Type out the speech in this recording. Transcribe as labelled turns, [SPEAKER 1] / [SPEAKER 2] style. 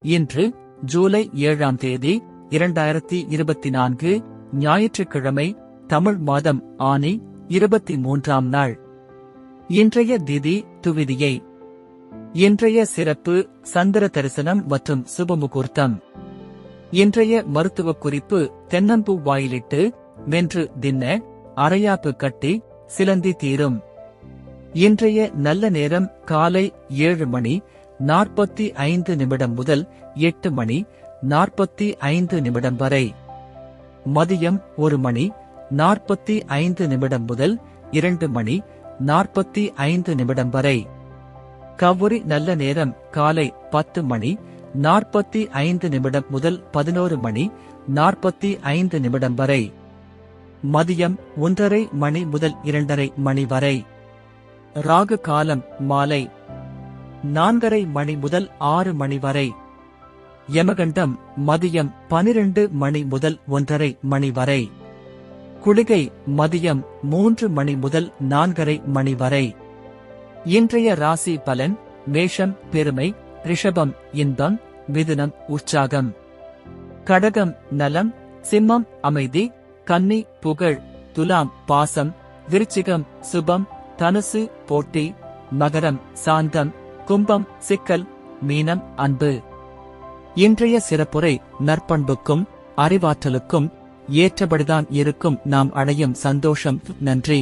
[SPEAKER 1] இன்று ஜூலை 7ஆம் தேதி 2024 ஞாயிற்றுக்கிழமை, தமிழ் மாதம் ஆனி 23ஆம் நாள். இன்றைய திதி துவிதியை. இன்றைய சிறப்பு சந்திர தரிசனம் மற்றும் சுபமுகூர்த்தம். இன்றைய மருத்துவ குறிப்பு: தென்னம்பூ வாயிலிட்டு வென்று தின்ன, அரையாப்பு கட்டி சிலந்தி தீரும். இன்றைய நல்ல நேரம் காலை 7 மணி 45 நிமிடம் முதல் 8 மணி 45 நிமிடம் வரை. மதியம் 1 மணி 45 நிமிடம் முதல் 2 மணி 45 நிமிடம் வரை. கவுரி நல்ல நேரம் காலை 10 மணி 45 நிமிடம் முதல் 11 மணி 45 நிமிடம் வரை. மதியம் 1:30 மணி முதல் 2:30 மணி வரை. ராகு காலம் மாலை 4:30 மணி முதல் 6 மணி வரை. யமகண்டம் மதியம் 12 மணி முதல் 1:30 மணி வரை. குளிகை மதியம் 3 மணி முதல் 4:30 மணி வரை. இன்றைய ராசி பலன்: மேஷம் பெருமை, ரிஷபம் இன்பம், மிதுனம் உற்சாகம், கடகம் நலம், சிம்மம் அமைதி, கன்னி புகழ், துலாம் பாசம், விருச்சிகம் சுபம், தனுசு போட்டி, மகரம் சாந்தம், கும்பம் சிக்கல், மீனம் அன்பு. இன்றைய சிறப்புரை: நற்பண்புக்கும் அறிவாற்றலுக்கும் ஏற்றபடிதான் இருக்கும் நாம் அடையும் சந்தோஷம். நன்றி.